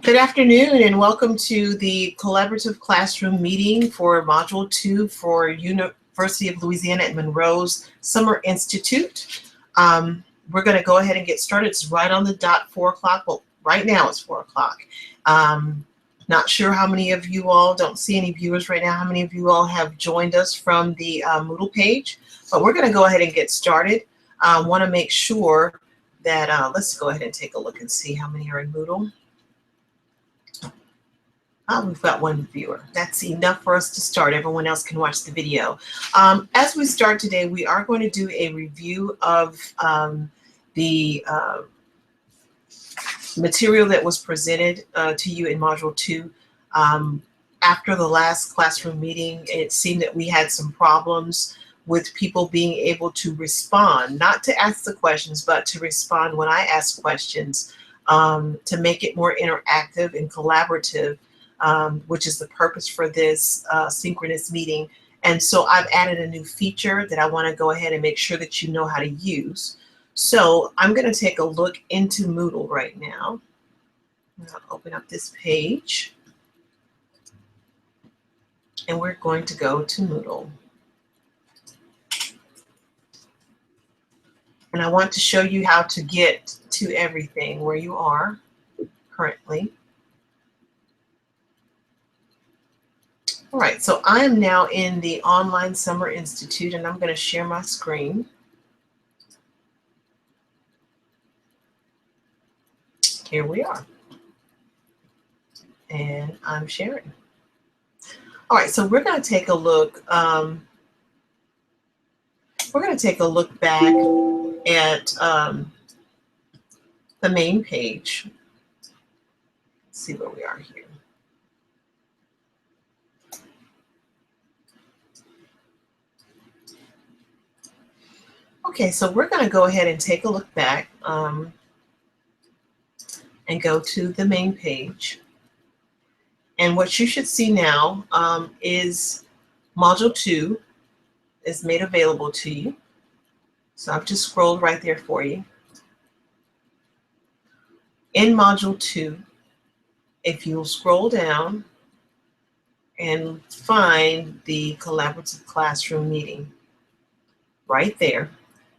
Good afternoon and welcome to the collaborative classroom meeting for Module 2 for University of Louisiana at Monroe's Summer Institute. We're going to go ahead and get started. It's right on the dot, 4 o'clock. Well, right now it's 4 o'clock. Not sure how many of you all, don't see any viewers right now, how many of you all have joined us from the Moodle page, but we're going to go ahead and get started. I want to make sure that, let's go ahead and take a look and see how many are in Moodle. We've got one viewer. That's enough for us to start. Everyone else can watch the video. As we start today, we are going to do a review of the material that was presented to you in Module 2. After the last classroom meeting, it seemed that we had some problems with people being able to respond, not to ask the questions, but to respond when I ask questions, to make it more interactive and collaborative. Which is the purpose for this synchronous meeting. And so I've added a new feature that I want to go ahead and make sure that you know how to use. So I'm going to take a look into Moodle right now. I'll open up this page. And we're going to go to Moodle. And I want to show you how to get to everything where you are currently. All right, so I am now in the Online Summer Institute, and I'm going to share my screen. Here we are. And I'm sharing. All right, so we're going to take a look. We're going to take a look back at the main page. Let's see where we are here. Okay, so we're going to go ahead and take a look back and go to the main page. And what you should see now is Module 2 is made available to you. So I've just scrolled right there for you. In Module 2, if you'll scroll down and find the collaborative classroom meeting right there.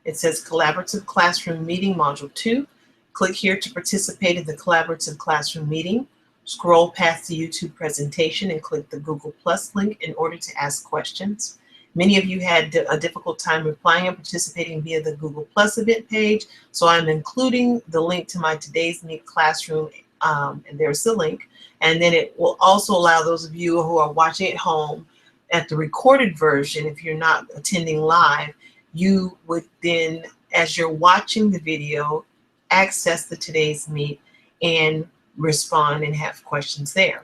It says Collaborative Classroom Meeting Module 2. Click here to participate in the Collaborative Classroom Meeting. Scroll past the YouTube presentation and click the Google Plus link in order to ask questions. Many of you had a difficult time replying and participating via the Google Plus event page, so I'm including the link to my Today's Meet classroom, and there's the link. And then it will also allow those of you who are watching at home at the recorded version, if you're not attending live, you would then, as you're watching the video, access the Today's Meet and respond and have questions there.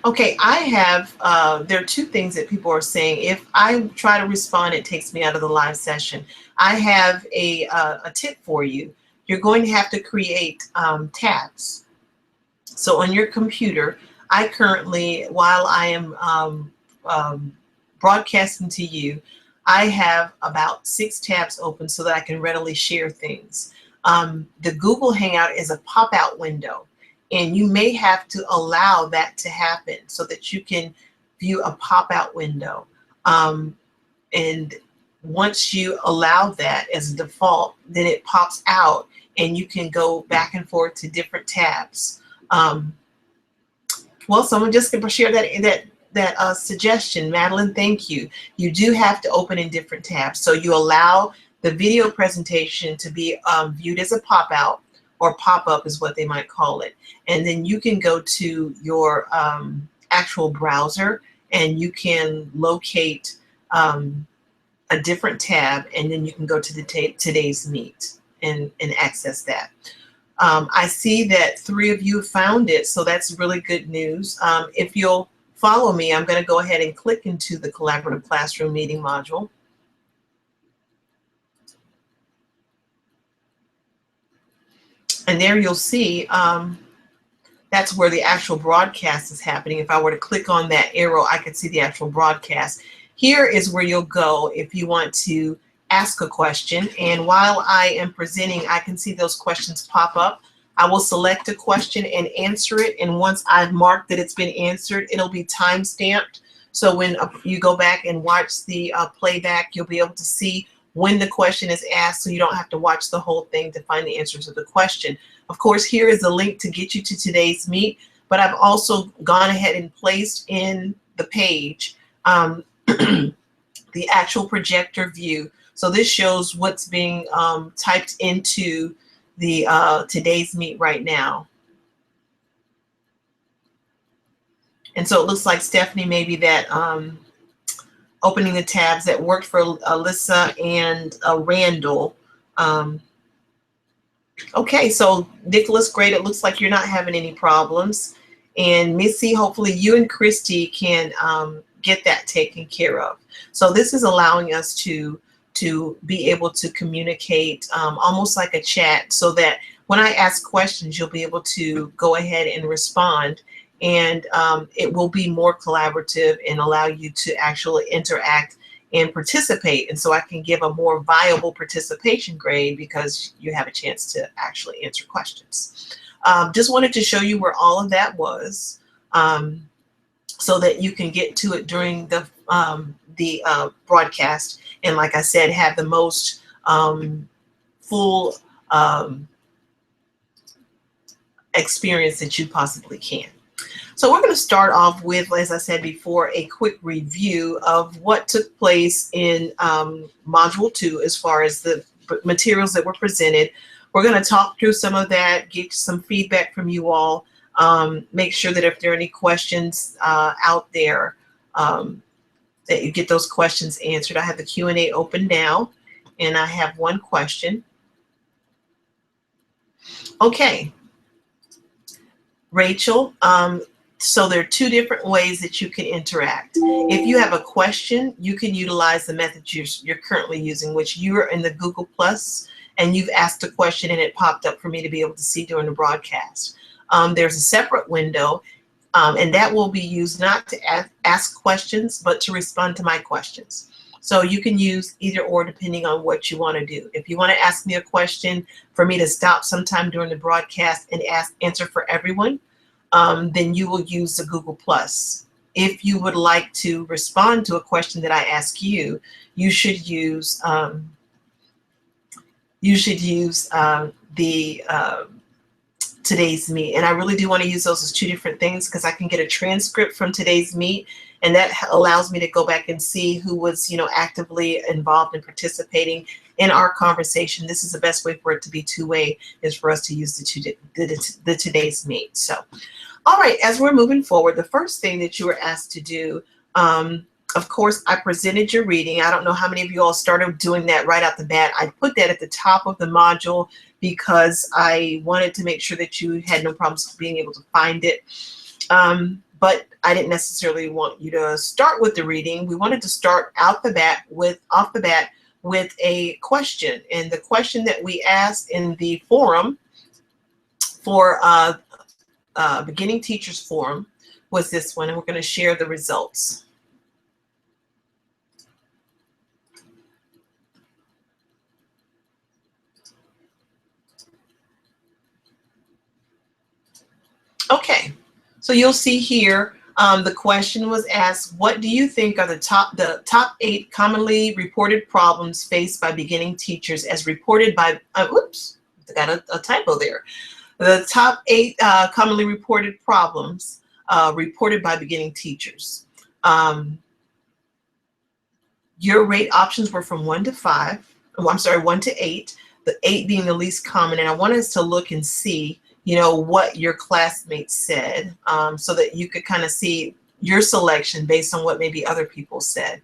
Okay, I have, there are two things that people are saying. If I try to respond, it takes me out of the live session. I have a tip for you. You're going to have to create tabs. So on your computer, I currently, while I am broadcasting to you, I have about 6 tabs open so that I can readily share things. The Google Hangout is a pop-out window, and you may have to allow that to happen so that you can view a pop-out window. And once you allow that as a default, then it pops out and you can go back and forth to different tabs. Well, someone just can share that suggestion. Madeline, thank you. You do have to open in different tabs. So you allow the video presentation to be viewed as a pop-out, or pop-up is what they might call it. And then you can go to your actual browser and you can locate a different tab, and then you can go to the Today's Meet and access that. I see that 3 of you found it, so that's really good news. If you'll follow me, I'm going to go ahead and click into the Collaborative Classroom Meeting module. And there you'll see that's where the actual broadcast is happening. If I were to click on that arrow, I could see the actual broadcast. Here is where you'll go if you want to ask a question. And while I am presenting, I can see those questions pop up. I will select a question and answer it. And once I've marked that it's been answered, it'll be time stamped. So when you go back and watch the playback, you'll be able to see when the question is asked, so you don't have to watch the whole thing to find the answer to the question. Of course, here is a link to get you to today's meet, but I've also gone ahead and placed in the page the actual projector view. So this shows what's being typed into the today's meet right now. And so it looks like, Stephanie, maybe that opening the tabs that worked for Alyssa and Randall. Okay, so Nicholas, great. It looks like you're not having any problems. And Missy, hopefully you and Christy can get that taken care of. So this is allowing us to be able to communicate almost like a chat, so that when I ask questions, you'll be able to go ahead and respond. And it will be more collaborative and allow you to actually interact and participate. And so I can give a more viable participation grade because you have a chance to actually answer questions. Just wanted to show you where all of that was, so that you can get to it during the broadcast. And like I said, have the most full experience that you possibly can. So we're going to start off with, as I said before, a quick review of what took place in Module 2 as far as the materials that were presented. We're going to talk through some of that, get some feedback from you all, make sure that if there are any questions out there, that you get those questions answered. I have the Q&A open now, and I have one question. Okay, Rachel, so there are two different ways that you can interact. If you have a question, you can utilize the method you're currently using, which you're in the Google Plus, and you've asked a question and it popped up for me to be able to see during the broadcast. There's a separate window, and that will be used not to ask questions, but to respond to my questions. So you can use either or depending on what you want to do. If you want to ask me a question for me to stop sometime during the broadcast and answer for everyone, then you will use the Google Plus. If you would like to respond to a question that I ask you, you should use today's meet. And I really do want to use those as two different things, because I can get a transcript from today's meet, and that allows me to go back and see who was, actively involved in participating in our conversation. This is the best way for it to be two-way, is for us to use the today's meet. So, all right, as we're moving forward, the first thing that you were asked to do, of course, I presented your reading. I don't know how many of you all started doing that right out the bat. I put that at the top of the module because I wanted to make sure that you had no problems being able to find it. But I didn't necessarily want you to start with the reading. We wanted to start off the bat with a question. And the question that we asked in the forum for Beginning Teachers Forum was this one, and we're going to share the results. Okay, so you'll see here, the question was asked, what do you think are the top 8 commonly reported problems faced by beginning teachers as reported by, oops, I got a typo there. The top 8 commonly reported problems reported by beginning teachers. Your rate options were from 1 to 5. Oh, I'm sorry, 1 to 8, the 8 being the least common. And I wanted us to look and see, what your classmates said, so that you could kind of see your selection based on what maybe other people said.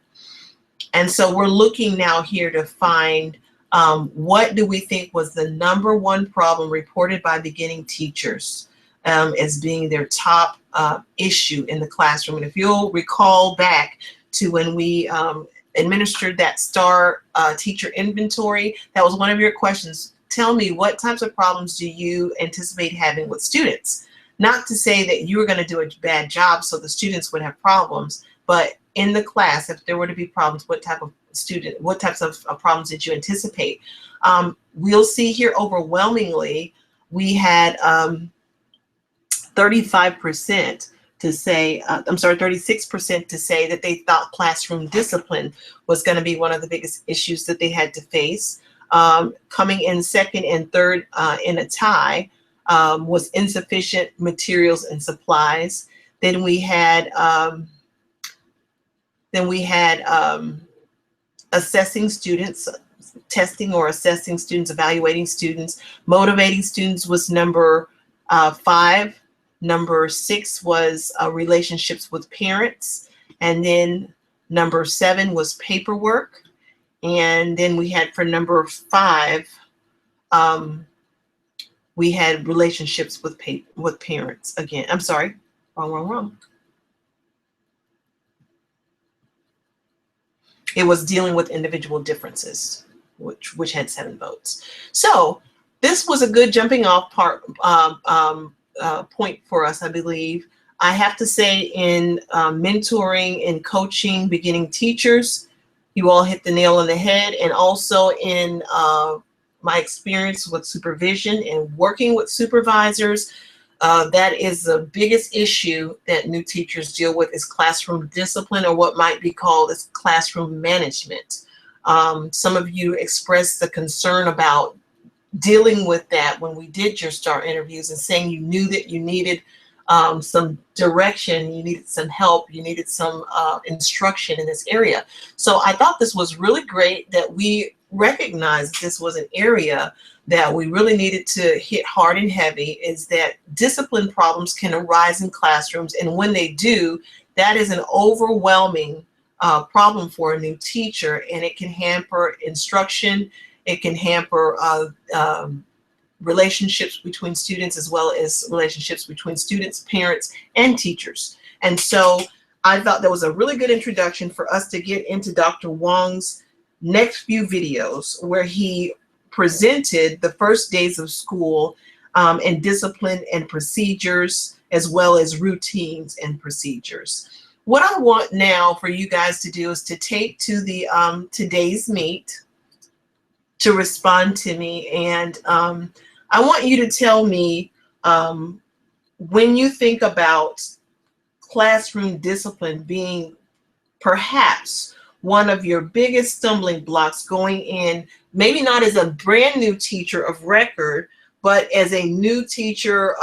And so we're looking now here to find what do we think was the #1 problem reported by beginning teachers as being their top issue in the classroom. And if you'll recall back to when we administered that STAR teacher inventory, that was one of your questions. Tell me, what types of problems do you anticipate having with students? Not to say that you were going to do a bad job so the students would have problems, but in the class, if there were to be problems, what type of what types of problems did you anticipate? We'll see here overwhelmingly, we had 35% to say, 36% to say that they thought classroom discipline was going to be one of the biggest issues that they had to face. Coming in second and third in a tie was insufficient materials and supplies. Then we had assessing students, testing or assessing students, evaluating students. Motivating students was number 5. Number 6 was relationships with parents. And then number 7 was paperwork. And then we had for number 5, we had relationships with parents. Again, I'm sorry, wrong. It was dealing with individual differences, which had 7 votes. So this was a good jumping off point for us, I believe. I have to say, in mentoring and coaching beginning teachers, you all hit the nail on the head. And also in my experience with supervision and working with supervisors, that is the biggest issue that new teachers deal with, is classroom discipline, or what might be called as classroom management. Some of you expressed the concern about dealing with that when we did your STAR interviews, and saying you knew that you needed some direction, you needed some help, you needed some instruction in this area. So I thought this was really great that we recognized this was an area that we really needed to hit hard and heavy, is that discipline problems can arise in classrooms. And when they do, that is an overwhelming problem for a new teacher, and it can hamper instruction. It can hamper relationships between students, as well as relationships between students, parents, and teachers. And so I thought that was a really good introduction for us to get into Dr. Wong's next few videos, where he presented the first days of school and discipline and procedures, as well as routines and procedures. What I want now for you guys to do is to take to the today's meet to respond to me. And I want you to tell me when you think about classroom discipline being perhaps one of your biggest stumbling blocks going in, maybe not as a brand new teacher of record, but as a new teacher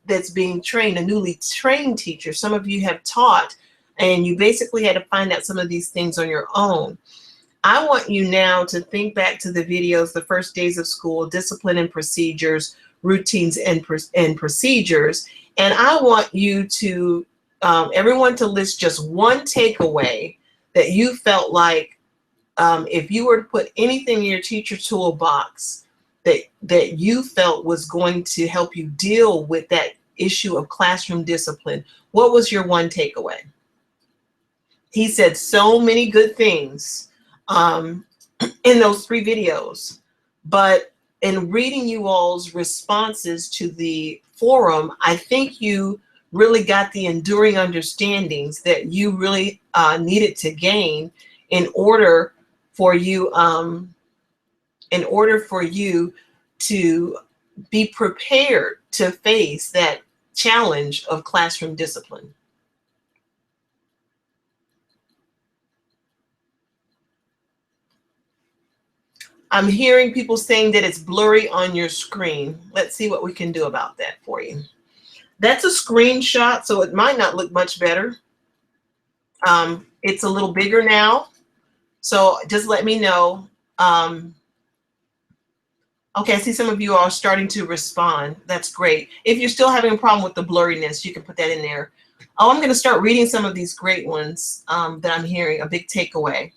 that's being trained, a newly trained teacher. Some of you have taught, and you basically had to find out some of these things on your own. I want you now to think back to the videos, the first days of school, discipline and procedures, routines and procedures. And I want you to, everyone to list just one takeaway that you felt like if you were to put anything in your teacher toolbox that you felt was going to help you deal with that issue of classroom discipline, what was your one takeaway? He said so many good things in those 3 videos, but in reading you all's responses to the forum, I think you really got the enduring understandings that you really needed to gain in order for you to be prepared to face that challenge of classroom discipline. I'm hearing people saying that it's blurry on your screen. Let's see what we can do about that for you. That's a screenshot, so it might not look much better. It's a little bigger now, so just let me know. Okay, I see some of you are starting to respond. That's great. If you're still having a problem with the blurriness, you can put that in there. Oh, I'm going to start reading some of these great ones that I'm hearing, a big takeaway.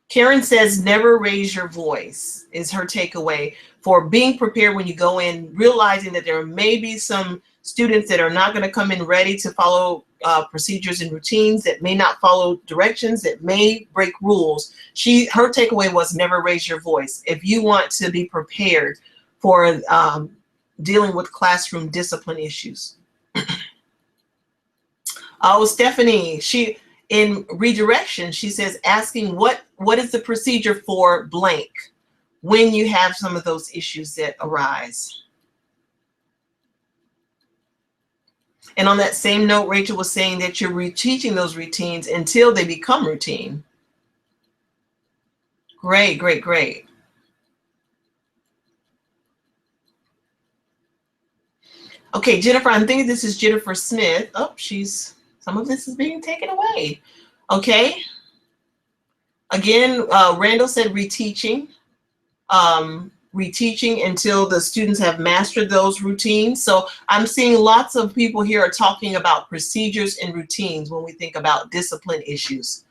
Karen says, never raise your voice is her takeaway for being prepared when you go in, realizing that there may be some students that are not going to come in ready to follow procedures and routines, that may not follow directions, that may break rules. Her takeaway was never raise your voice. If you want to be prepared for dealing with classroom discipline issues. Oh, Stephanie, In redirection, she says, asking what is the procedure for blank when you have some of those issues that arise. And on that same note, Rachel was saying that you're reteaching those routines until they become routine. Great, great, great. Okay, Jennifer, I'm thinking this is Jennifer Smith. Oh, some of this is being taken away. Okay. Again, Randall said reteaching. Reteaching until the students have mastered those routines. So I'm seeing lots of people here are talking about procedures and routines when we think about discipline issues.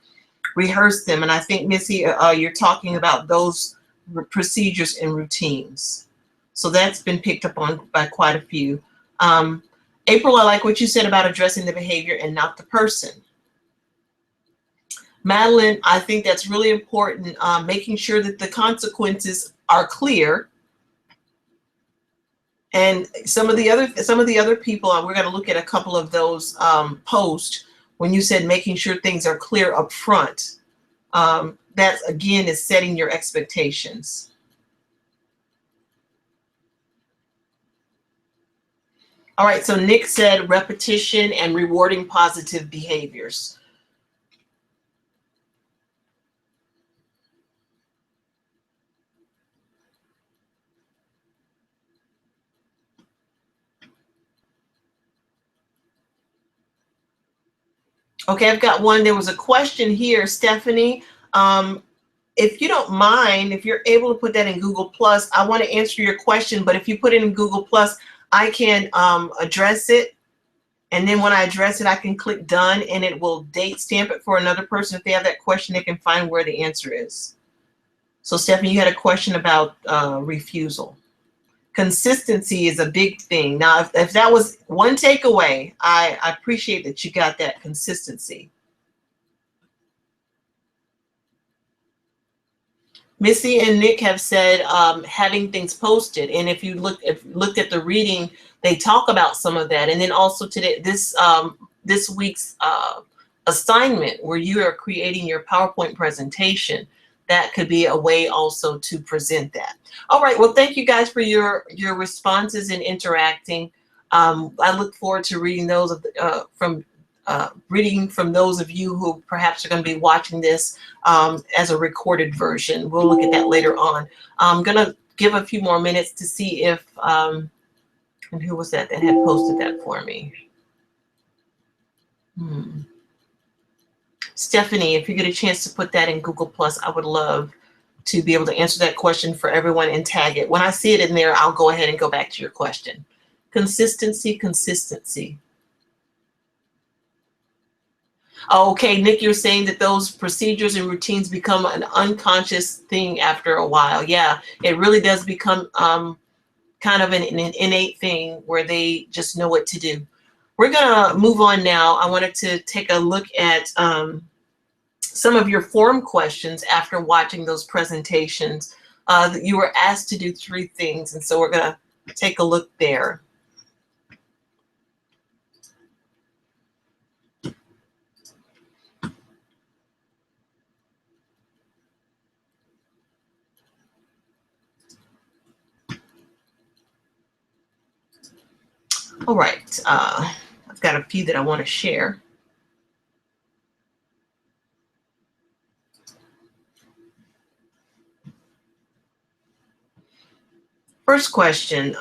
Rehearse them. And I think, Missy, you're talking about those procedures and routines. So that's been picked up on by quite a few. April, I like what you said about addressing the behavior and not the person. Madeline, I think that's really important, making sure that the consequences are clear. And some of the other people, we're going to look at a couple of those posts when you said making sure things are clear up front. That again is setting your expectations. All right, so Nick said repetition and rewarding positive behaviors. Okay, I've got one. There was a question here, Stephanie. If you don't mind, if you're able to put that in Google Plus, I want to answer your question, but if you put it in Google Plus, I can address it. And then when I address it, I can click done and it will date stamp it for another person. If they have that question, they can find where the answer is. So Stephanie, you had a question about refusal. Consistency is a big thing. Now, if that was one takeaway, I appreciate that you got that consistency. Missy and Nick have said having things posted, and if you looked at the reading, they talk about some of that. And then also today, this week's assignment where you are creating your PowerPoint presentation, that could be a way also to present that. All right, well, thank you guys for your responses and interacting. I look forward to reading those reading from those of you who perhaps are going to be watching this as a recorded version. We'll look at that later on. I'm going to give a few more minutes to see if, and who was that had posted that for me? Stephanie, if you get a chance to put that in Google Plus, I would love to be able to answer that question for everyone and tag it. When I see it in there, I'll go ahead and go back to your question. Consistency, consistency. Okay, Nick, you're saying that those procedures and routines become an unconscious thing after a while. Yeah, it really does become kind of an innate thing where they just know what to do. We're going to move on now. I wanted to take a look at some of your form questions after watching those presentations. You were asked to do 3 things, and so we're going to take a look there. All right, I've got a few that I want to share. First question.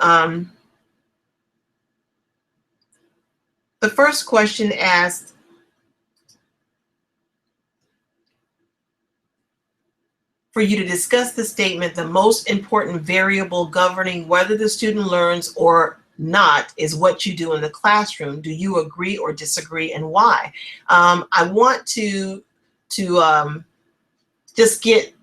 The first question asked, for you to discuss the statement, the most important variable governing whether the student learns or not is what you do in the classroom. Do you agree or disagree, and why? I want to just get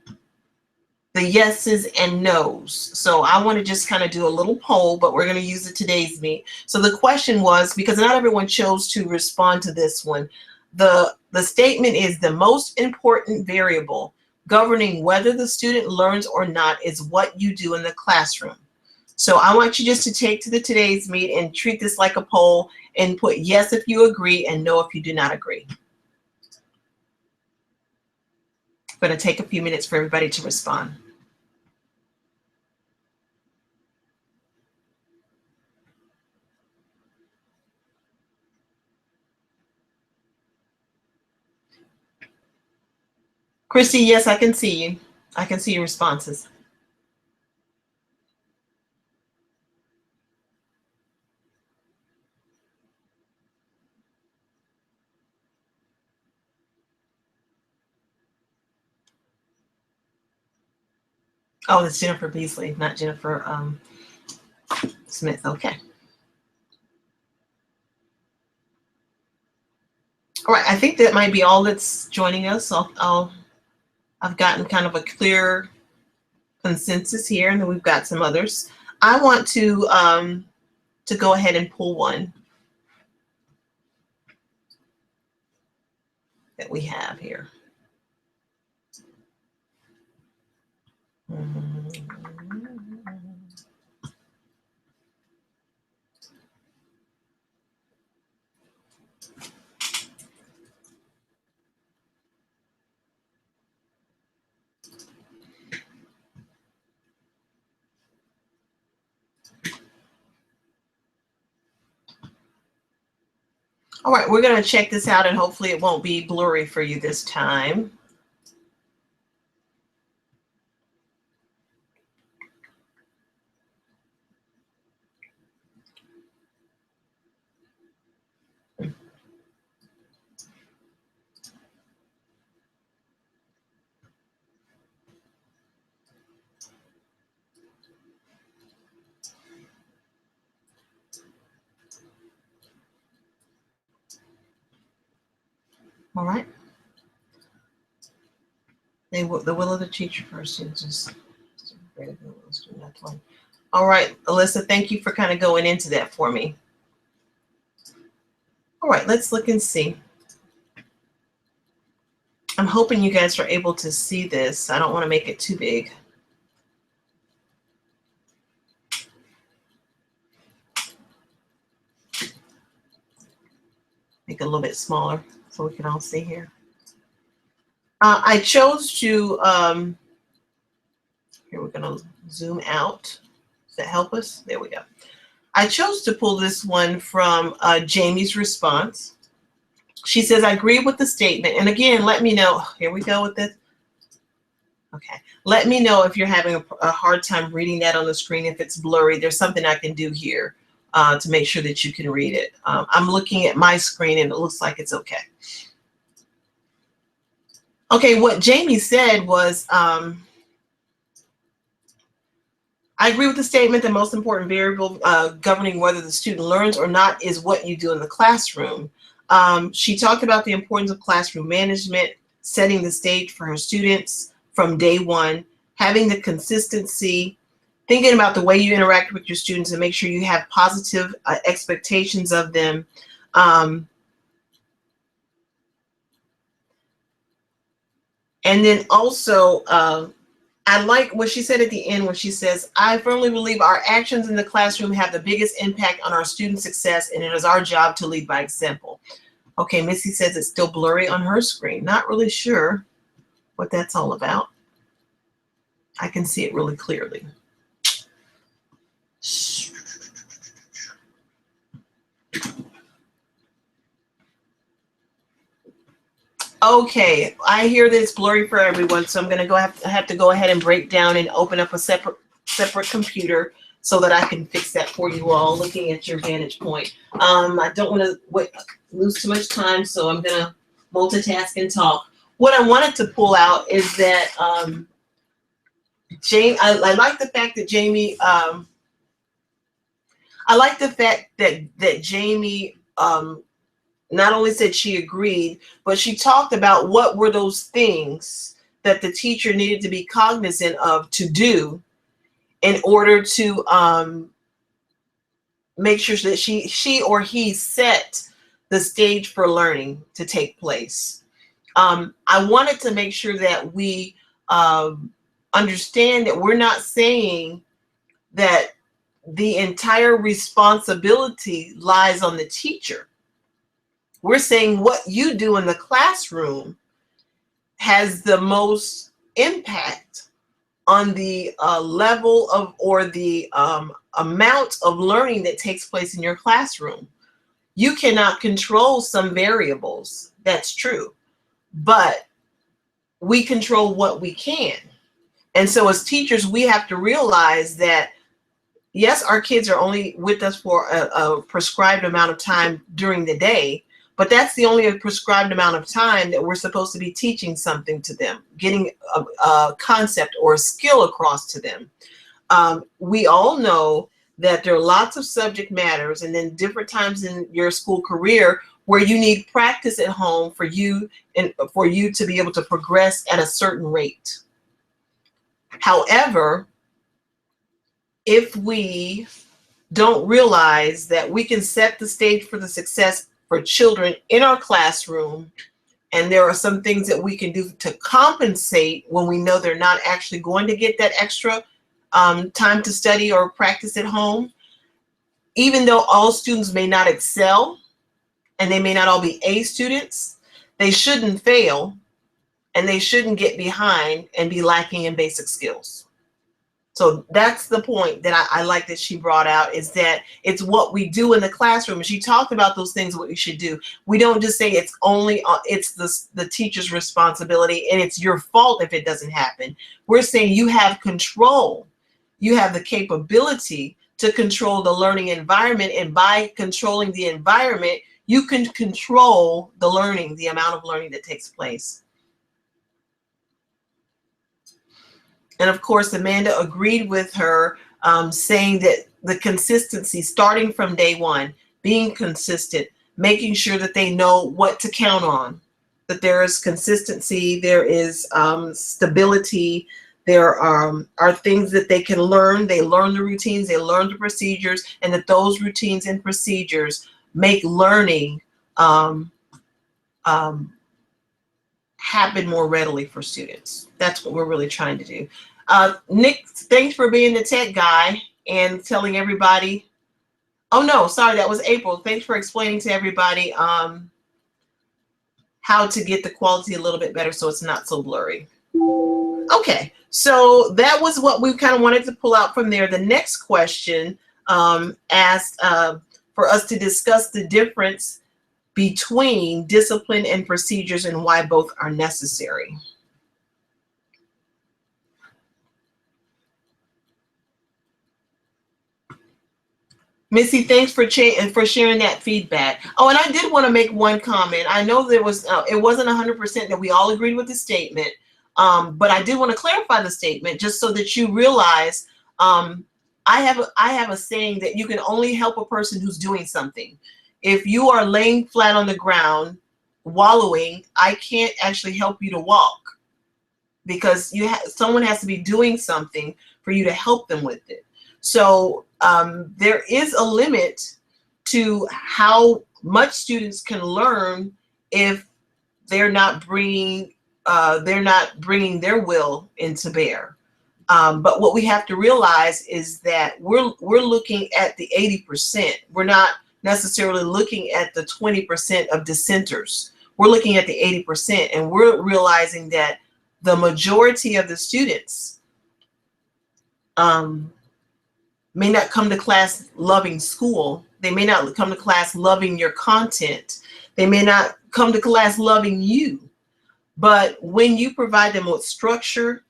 the yeses and nos. So I want to just kind of do a little poll, but we're going to use the today's meet. So the question was, because not everyone chose to respond to this one, the statement is the most important variable governing whether the student learns or not is what you do in the classroom. So I want you just to take to the today's meet and treat this like a poll and put yes if you agree and no if you do not agree. I'm going to take a few minutes for everybody to respond. Christy, yes, I can see you. I can see your responses. Oh, it's Jennifer Beasley, not Jennifer Smith. Okay. All right. I think that might be all that's joining us. I've gotten kind of a clear consensus here, and then we've got some others. I want to go ahead and pull one that we have here. All right, we're going to check this out, and hopefully it won't be blurry for you this time. All right. The will of the teacher first is all right, Alyssa, thank you for kind of going into that for me. All right, let's look and see. I'm hoping you guys are able to see this. I don't want to make it too big. Make it a little bit smaller so we can all see here. I chose to, here we're going to zoom out. Does that help us? There we go. I chose to pull this one from Jamie's response. She says, I agree with the statement. And again, let me know. Here we go with this. Okay. Let me know if you're having a hard time reading that on the screen. If it's blurry, there's something I can do here to make sure that you can read it. I'm looking at my screen and it looks like it's okay. Okay, what Jamie said was, I agree with the statement. The most important variable governing whether the student learns or not is what you do in the classroom. She talked about the importance of classroom management, setting the stage for her students from day one, having the consistency, thinking about the way you interact with your students and make sure you have positive expectations of them. And then also, I like what she said at the end when she says, I firmly believe our actions in the classroom have the biggest impact on our student success, and it is our job to lead by example. Okay, Missy says it's still blurry on her screen. Not really sure what that's all about. I can see it really clearly. Okay, I hear that it's blurry for everyone, so I'm going to have to go ahead and break down and open up a separate computer so that I can fix that for you all, looking at your vantage point. I don't want to lose too much time, so I'm going to multitask and talk. What I wanted to pull out is that Jamie, I like the fact that Jamie, I like the fact that Jamie not only said she agreed, but she talked about what were those things that the teacher needed to be cognizant of to do in order to make sure that she or he set the stage for learning to take place. I wanted to make sure that we understand that we're not saying that the entire responsibility lies on the teacher. We're saying what you do in the classroom has the most impact on the level of, or the amount of learning that takes place in your classroom. You cannot control some variables, that's true, but we control what we can. And so as teachers, we have to realize that, yes, our kids are only with us for a prescribed amount of time during the day, but that's the only prescribed amount of time that we're supposed to be teaching something to them, getting a concept or a skill across to them. We all know that there are lots of subject matters and then different times in your school career where you need practice at home for you and for you to be able to progress at a certain rate. However, if we don't realize that we can set the stage for the success for children in our classroom, and there are some things that we can do to compensate when we know they're not actually going to get that extra time to study or practice at home. Even though all students may not excel and they may not all be A students, they shouldn't fail and they shouldn't get behind and be lacking in basic skills. So that's the point that I like that she brought out, is that it's what we do in the classroom. And she talked about those things, what we should do. We don't just say it's only, it's the teacher's responsibility and it's your fault if it doesn't happen. We're saying you have control. You have the capability to control the learning environment. And by controlling the environment, you can control the learning, the amount of learning that takes place. And of course, Amanda agreed with her, saying that the consistency, starting from day one, being consistent, making sure that they know what to count on, that there is consistency, there is stability, there are things that they can learn. They learn the routines, they learn the procedures, and that those routines and procedures make learning happen more readily for students. That's what we're really trying to do. Nick, thanks for being the tech guy and telling everybody. Oh no, sorry, that was April. Thanks for explaining to everybody how to get the quality a little bit better so it's not so blurry. Okay, so that was what we kind of wanted to pull out from there. The next question asked for us to discuss the difference between discipline and procedures and why both are necessary. Missy, thanks for sharing that feedback. Oh, and I did want to make one comment. I know there was it wasn't 100% that we all agreed with the statement, but I did want to clarify the statement just so that you realize I have a saying that you can only help a person who's doing something. If you are laying flat on the ground, wallowing, I can't actually help you to walk, because someone has to be doing something for you to help them with it. So there is a limit to how much students can learn if they're not bringing their will into bear. But what we have to realize is that we're looking at the 80%. We're not necessarily looking at the 20% of dissenters. We're looking at the 80%, and we're realizing that the majority of the students may not come to class loving school. They may not come to class loving your content. They may not come to class loving you. But when you provide them with structure,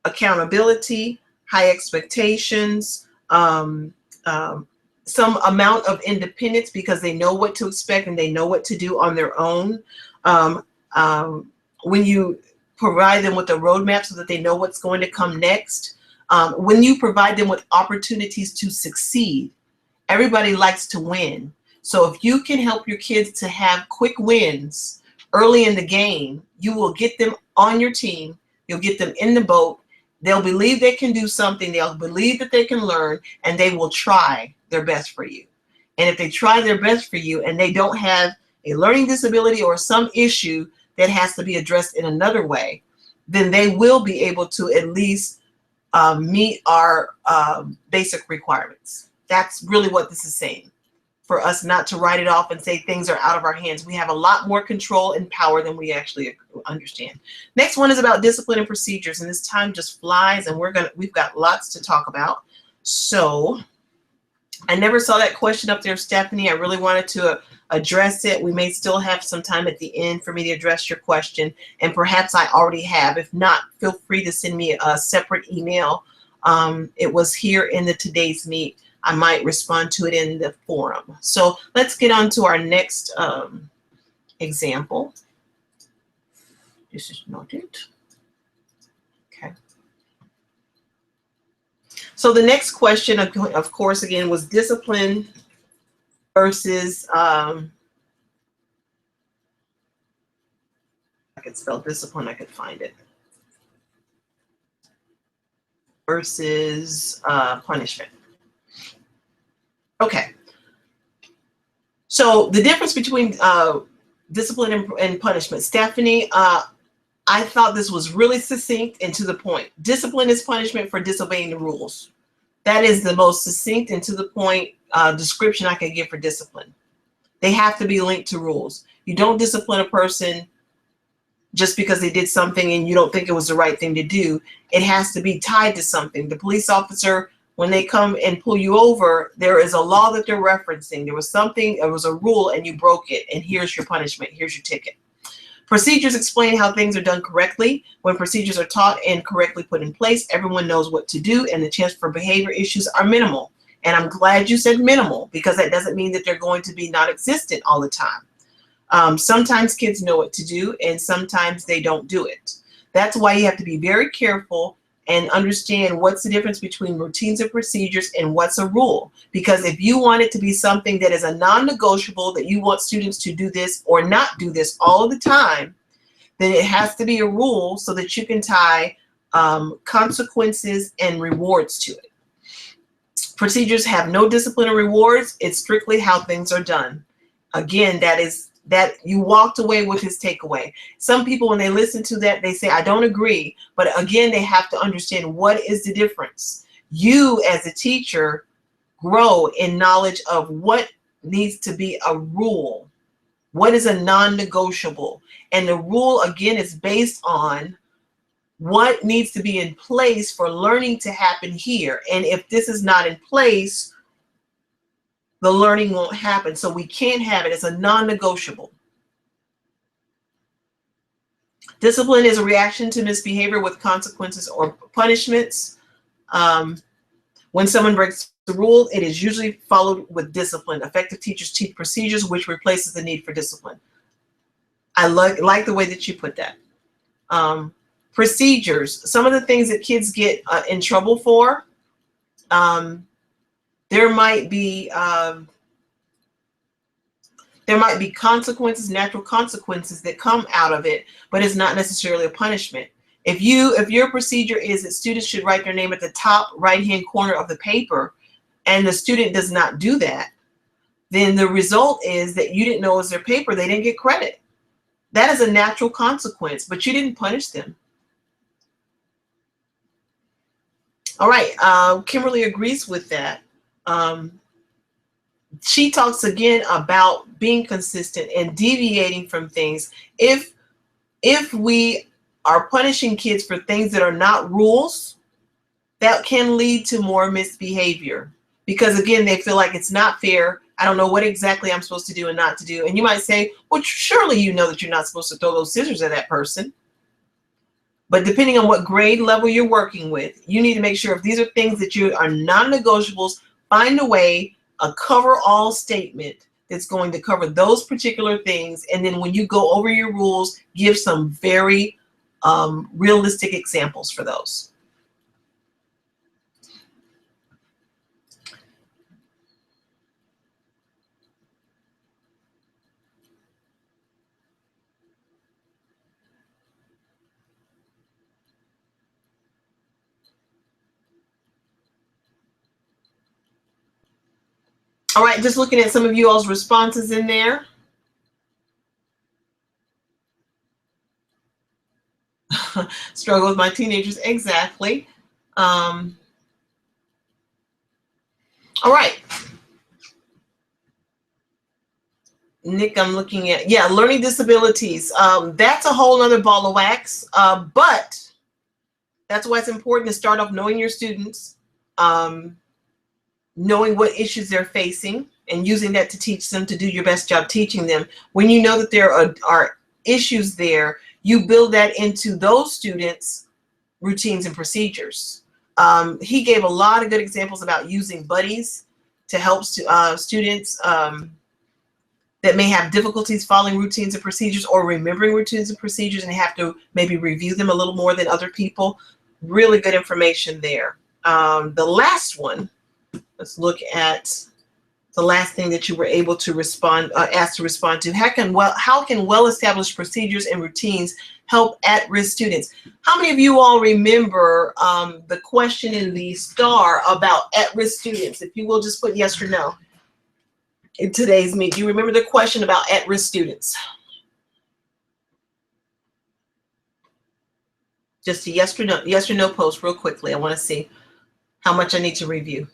accountability, high expectations, some amount of independence because they know what to expect and they know what to do on their own. When you provide them with a roadmap so that they know what's going to come next. When you provide them with opportunities to succeed. Everybody likes to win. So if you can help your kids to have quick wins early in the game, you will get them on your team. You'll get them in the boat. They'll believe they can do something. They'll believe that they can learn, and they will try their best for you. And if they try their best for you and they don't have a learning disability or some issue that has to be addressed in another way, then they will be able to at least meet our basic requirements. That's really what this is saying. for us not to write it off and say things are out of our hands. We have a lot more control and power than we actually understand. Next one is about discipline and procedures, and this time just flies, and we've got lots to talk about. So I never saw that question up there, Stephanie. I really wanted to address it. We may still have some time at the end for me to address your question, and perhaps I already have. If not, feel free to send me a separate email. It was here in the today's meet. I might respond to it in the forum. So let's get on to our next example. This is not it. Okay. So the next question, of course, again, was discipline versus, I could spell discipline, I could find it, versus punishment. Okay. So the difference between discipline and punishment. Stephanie, I thought this was really succinct and to the point. Discipline is punishment for disobeying the rules. That is the most succinct and to the point description I could give for discipline. They have to be linked to rules. You don't discipline a person just because they did something and you don't think it was the right thing to do. It has to be tied to something. The police officer, when they come and pull you over, there is a law that they're referencing. There was something, there was a rule and you broke it, and here's your punishment, here's your ticket. Procedures explain how things are done correctly. When procedures are taught and correctly put in place, everyone knows what to do and the chance for behavior issues are minimal. And I'm glad you said minimal, because that doesn't mean that they're going to be non-existent all the time. Sometimes kids know what to do and sometimes they don't do it. That's why you have to be very careful and understand what's the difference between routines and procedures and what's a rule. Because if you want it to be something that is a non-negotiable, that you want students to do this or not do this all of the time, then it has to be a rule so that you can tie consequences and rewards to it. Procedures have no discipline or rewards. It's strictly how things are done. Again, that you walked away with his takeaway. Some people, when they listen to that, they say, I don't agree. But again, they have to understand what is the difference. You as a teacher grow in knowledge of what needs to be a rule. What is a non-negotiable? And the rule, again, is based on what needs to be in place for learning to happen here. And if this is not in place, the learning won't happen. So we can't have it as a non-negotiable. Discipline is a reaction to misbehavior with consequences or punishments. When someone breaks the rule, it is usually followed with discipline. Effective teachers teach procedures, which replaces the need for discipline. I like the way that you put that. Procedures, some of the things that kids get in trouble for, there might be consequences, natural consequences that come out of it, but it's not necessarily a punishment. If your procedure is that students should write their name at the top right-hand corner of the paper, and the student does not do that, then the result is that you didn't know it was their paper, they didn't get credit. That is a natural consequence, but you didn't punish them. All right, Kimberly agrees with that. She talks again about being consistent and deviating from things. If we are punishing kids for things that are not rules, that can lead to more misbehavior, because again, they feel like it's not fair. I don't know what exactly I'm supposed to do and not to do. And you might say, well, surely you know that you're not supposed to throw those scissors at that person. But depending on what grade level you're working with, you need to make sure if these are things that you are non-negotiables, find a way, a cover-all statement that's going to cover those particular things. And then when you go over your rules, give some very realistic examples for those. All right, just looking at some of you all's responses in there. Struggle with my teenagers, exactly. All right. Nick, I'm looking at, yeah, learning disabilities. That's a whole other ball of wax, but that's why it's important to start off knowing your students, knowing what issues they're facing, and using that to teach them, to do your best job teaching them. When you know that there are issues there, you build that into those students' routines and procedures. He gave a lot of good examples about using buddies to help students that may have difficulties following routines and procedures or remembering routines and procedures and have to maybe review them a little more than other people. Really good information there. The last one, let's look at the last thing that you were able to respond, asked to respond to. How can well-established procedures and routines help at-risk students? How many of you all remember the question in the star about at-risk students? If you will just put yes or no in today's meet. Do you remember the question about at-risk students? Just a yes or no post real quickly. I want to see how much I need to review.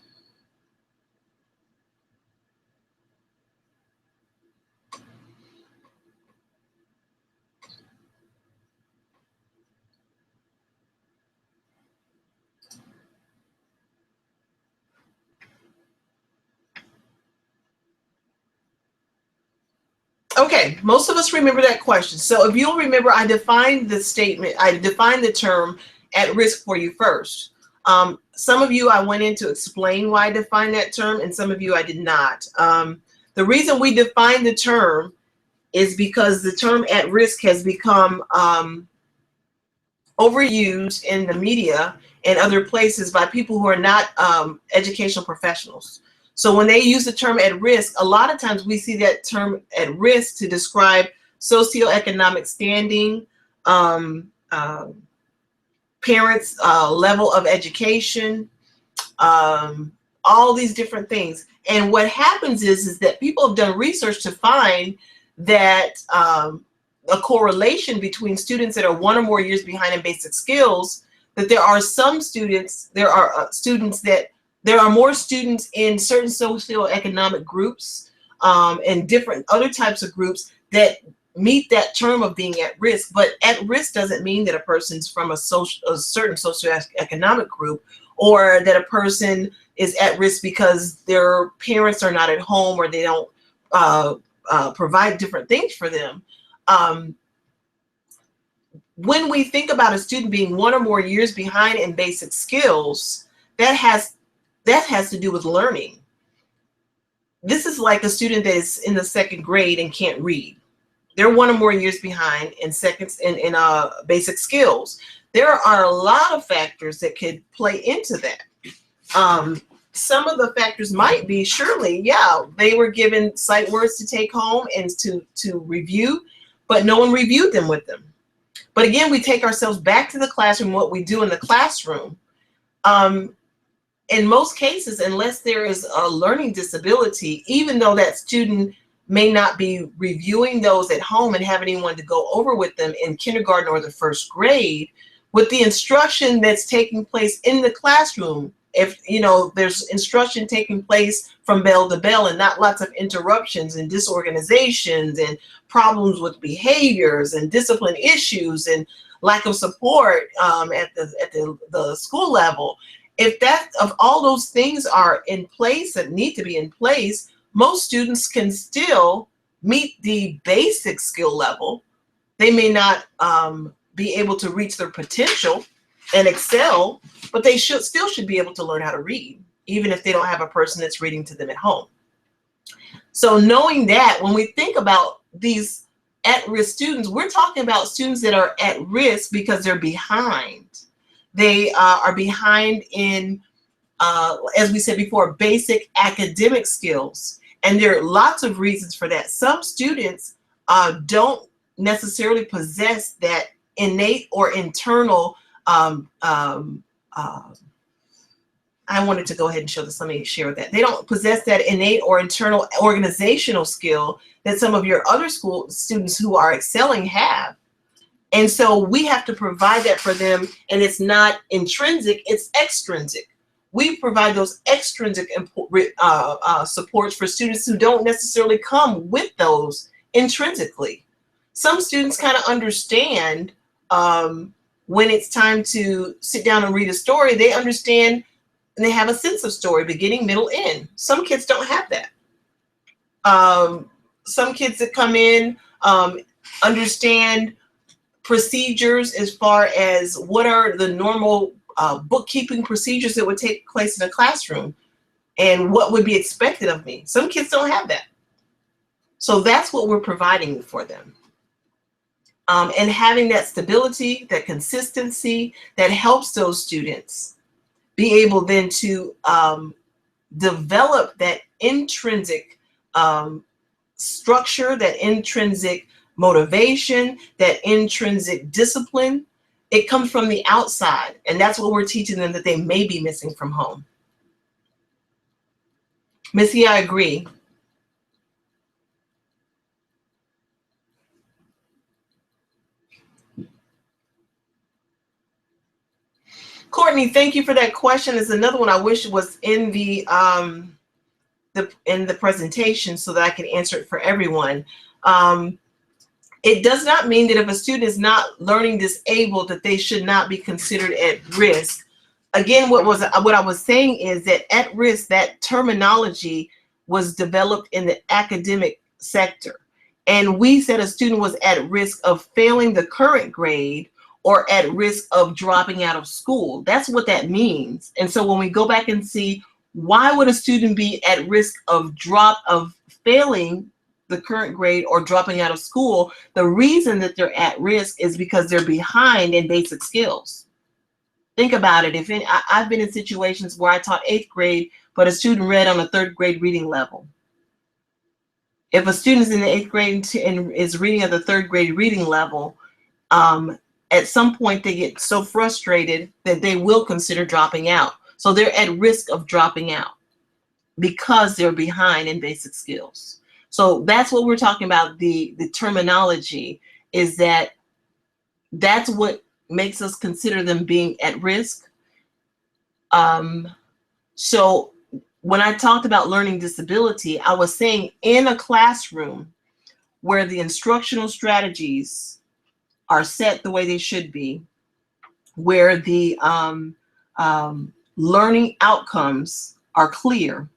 Okay, most of us remember that question. So if you'll remember, I defined the statement, I defined the term at risk for you first. Some of you, I went in to explain why I defined that term, and some of you I did not. The reason we defined the term is because the term at risk has become overused in the media and other places by people who are not educational professionals. So when they use the term at risk, a lot of times we see that term at risk to describe socioeconomic standing, parents' level of education, all these different things. And what happens is that people have done research to find that a correlation between students that are 1 or more years behind in basic skills, that there are some students, there are more students in certain socioeconomic groups and different other types of groups that meet that term of being at risk. But at risk doesn't mean that a person's from a certain socioeconomic group, or that a person is at risk because their parents are not at home or they don't provide different things for them. When we think about a student being 1 or more years behind in basic skills, that has to do with learning. This is like a student that is in the 2nd grade and can't read. They're 1 or more years behind in basic skills. There are a lot of factors that could play into that. Some of the factors might be, surely, yeah, they were given sight words to take home and to review, but no one reviewed them with them. But again, we take ourselves back to the classroom, what we do in the classroom. In most cases, unless there is a learning disability, even though that student may not be reviewing those at home and have anyone to go over with them in kindergarten or the 1st grade, with the instruction that's taking place in the classroom, if there's instruction taking place from bell to bell and not lots of interruptions and disorganizations and problems with behaviors and discipline issues and lack of support at the school level, if all those things are in place that need to be in place, most students can still meet the basic skill level. They may not be able to reach their potential and excel, but they still should be able to learn how to read, even if they don't have a person that's reading to them at home. So knowing that, when we think about these at-risk students, we're talking about students that are at risk because they're behind. They are behind in, as we said before, basic academic skills. And there are lots of reasons for that. Some students don't necessarily possess that innate or internal I wanted to go ahead and show this. Let me share that. They don't possess that innate or internal organizational skill that some of your other school students who are excelling have. And so we have to provide that for them, and it's not intrinsic, it's extrinsic. We provide those extrinsic supports for students who don't necessarily come with those intrinsically. Some students kind of understand when it's time to sit down and read a story. They understand and they have a sense of story, beginning, middle, end. Some kids don't have that. Some kids that come in understand procedures as far as what are the normal bookkeeping procedures that would take place in a classroom and what would be expected of me. Some kids don't have that. So that's what we're providing for them. And having that stability, that consistency, that helps those students be able then to develop that intrinsic structure, that intrinsic motivation, that intrinsic discipline. It comes from the outside, and that's what we're teaching them that they may be missing from home. Missy, I agree. Courtney, thank you for that question. It's another one I wish was in the presentation so that I can answer it for everyone. It does not mean that if a student is not learning disabled that they should not be considered at risk. Again, what I was saying is that at risk, that terminology was developed in the academic sector. And we said a student was at risk of failing the current grade or at risk of dropping out of school. That's what that means. And so when we go back and see, why would a student be at risk of failing the current grade or dropping out of school? The reason that they're at risk is because they're behind in basic skills. Think about it. I've been in situations where I taught 8th grade, but a student read on a 3rd grade reading level. If a student is in the 8th grade and is reading at the 3rd grade reading level, at some point they get so frustrated that they will consider dropping out. So they're at risk of dropping out because they're behind in basic skills. So that's what we're talking about. The terminology is that's what makes us consider them being at risk. So when I talked about learning disability, I was saying in a classroom where the instructional strategies are set the way they should be, where the learning outcomes are clear,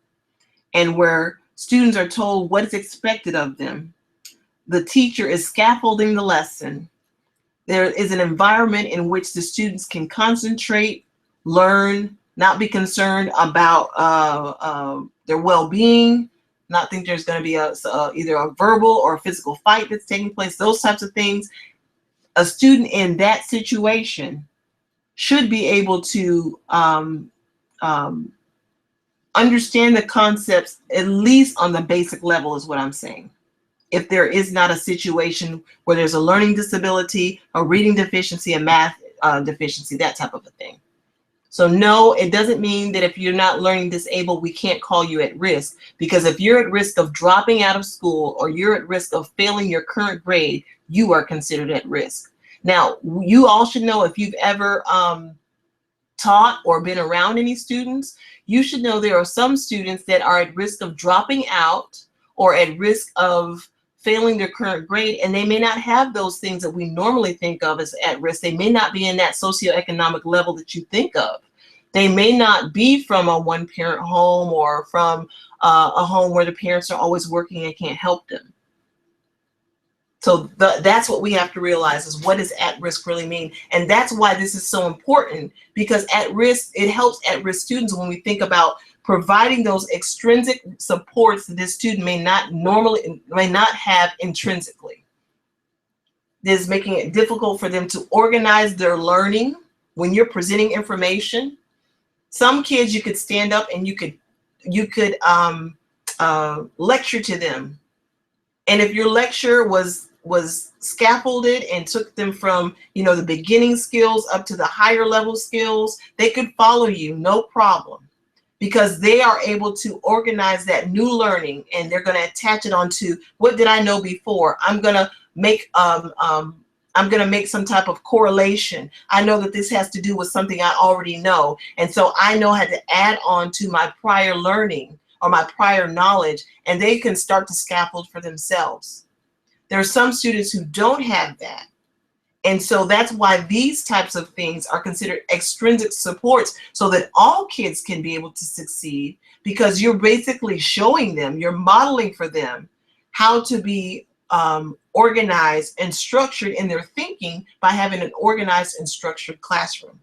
and where students are told what is expected of them. The teacher is scaffolding the lesson. There is an environment in which the students can concentrate, learn, not be concerned about their well-being, not think there's going to be either a verbal or a physical fight that's taking place, those types of things. A student in that situation should be able to understand the concepts, at least on the basic level, is what I'm saying. If there is not a situation where there's a learning disability, a reading deficiency, a math deficiency, that type of a thing. So no, it doesn't mean that if you're not learning disabled, we can't call you at risk, because if you're at risk of dropping out of school or you're at risk of failing your current grade, you are considered at risk. Now, you all should know, if you've ever taught or been around any students, you should know there are some students that are at risk of dropping out or at risk of failing their current grade, and they may not have those things that we normally think of as at risk. They may not be in that socioeconomic level that you think of. They may not be from a one-parent home or from a home where the parents are always working and can't help them. So that's what we have to realize, is what does at risk really mean? And that's why this is so important, because at risk, it helps at-risk students when we think about providing those extrinsic supports that this student may not have intrinsically. This is making it difficult for them to organize their learning when you're presenting information. Some kids, you could stand up and you could lecture to them. And if your lecture was scaffolded and took them from, the beginning skills up to the higher level skills, they could follow you, no problem, because they are able to organize that new learning, and they're going to attach it onto what did I know before. I'm going to make I'm going to make some type of correlation. I know that this has to do with something I already know. And so I know how to add on to my prior learning or my prior knowledge, and they can start to scaffold for themselves. There are some students who don't have that. And so that's why these types of things are considered extrinsic supports, so that all kids can be able to succeed, because you're basically showing them, you're modeling for them how to be organized and structured in their thinking by having an organized and structured classroom.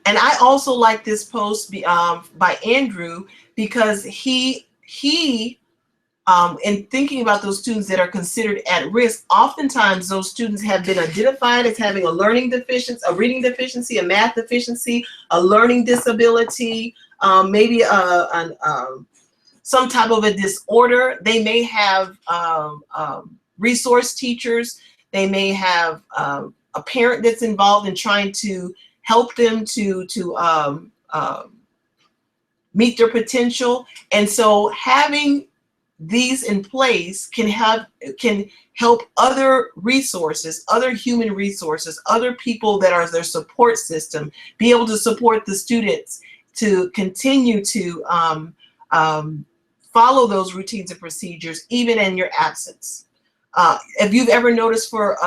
And I also like this post by Andrew, because he in thinking about those students that are considered at risk, oftentimes those students have been identified as having a learning deficiency, a reading deficiency, a math deficiency, a learning disability, maybe some type of a disorder. They may have resource teachers. They may have a parent that's involved in trying to help them to meet their potential. And so having these in place can help other resources, other human resources, other people that are their support system, be able to support the students to continue to follow those routines and procedures, even in your absence. If you've ever noticed for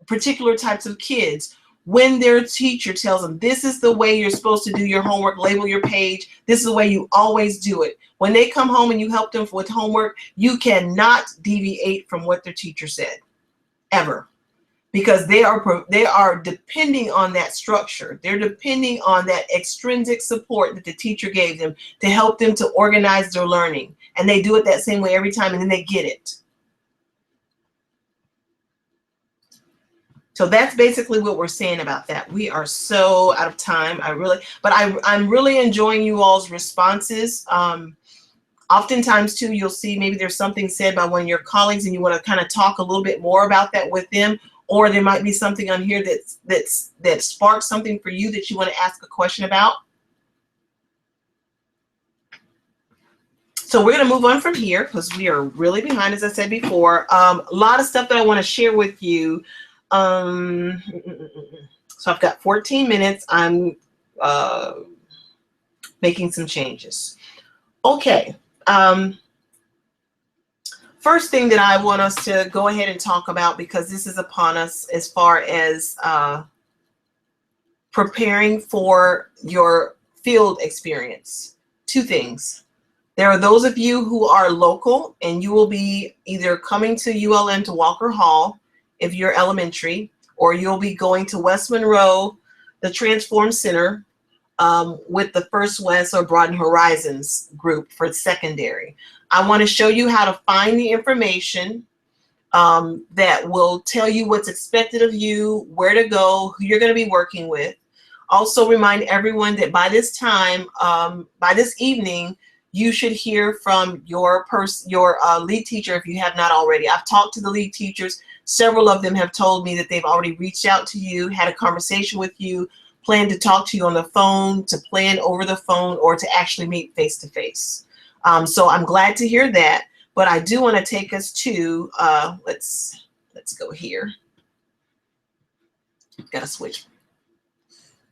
particular types of kids, when their teacher tells them, this is the way you're supposed to do your homework, label your page, this is the way you always do it. When they come home and you help them with homework, you cannot deviate from what their teacher said, ever. Because they are depending on that structure. They're depending on that extrinsic support that the teacher gave them to help them to organize their learning. And they do it that same way every time, and then they get it. So that's basically what we're saying about that. We are so out of time. I'm really enjoying you all's responses. Oftentimes too, you'll see maybe there's something said by one of your colleagues and you want to kind of talk a little bit more about that with them, or there might be something on here that sparks something for you that you want to ask a question about. So we're going to move on from here because we are really behind, as I said before. A lot of stuff that I want to share with you. So I've got 14 minutes. I'm making some changes. Okay. First thing that I want us to go ahead and talk about, because this is upon us as far as preparing for your field experience. Two things. There are those of you who are local, and you will be either coming to ULM to Walker Hall if you're elementary, or you'll be going to West Monroe, the Transform Center, with the First West or Broaden Horizons group for secondary. I want to show you how to find the information that will tell you what's expected of you, where to go, who you're going to be working with. Also remind everyone that by this time, by this evening, you should hear from your lead teacher if you have not already. I've talked to the lead teachers. Several of them have told me that they've already reached out to you, had a conversation with you, plan to talk to you on the phone, to plan over the phone, or to actually meet face to face. So I'm glad to hear that, but I do want to take us to, let's go here. Got to switch.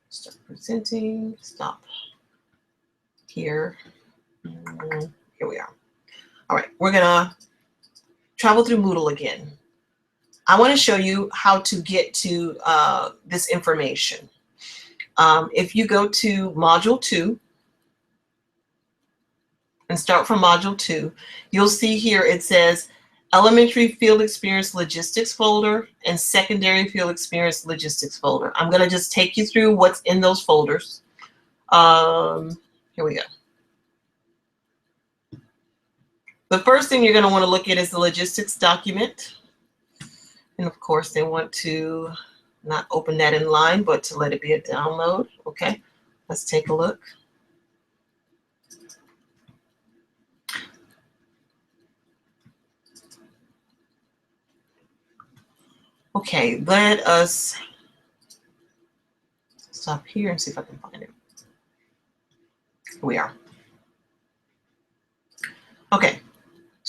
Start presenting, stop here. Here we are. All right, we're gonna travel through Moodle again. I want to show you how to get to this information. If you go to Module 2 and start from Module 2, you'll see here it says Elementary Field Experience Logistics folder and Secondary Field Experience Logistics folder. I'm going to just take you through what's in those folders. Here we go. The first thing you're going to want to look at is the logistics document. And of course, they want to not open that in line, but to let it be a download. Okay, let's take a look. Okay, let us stop here and see if I can find it. Here we are. Okay,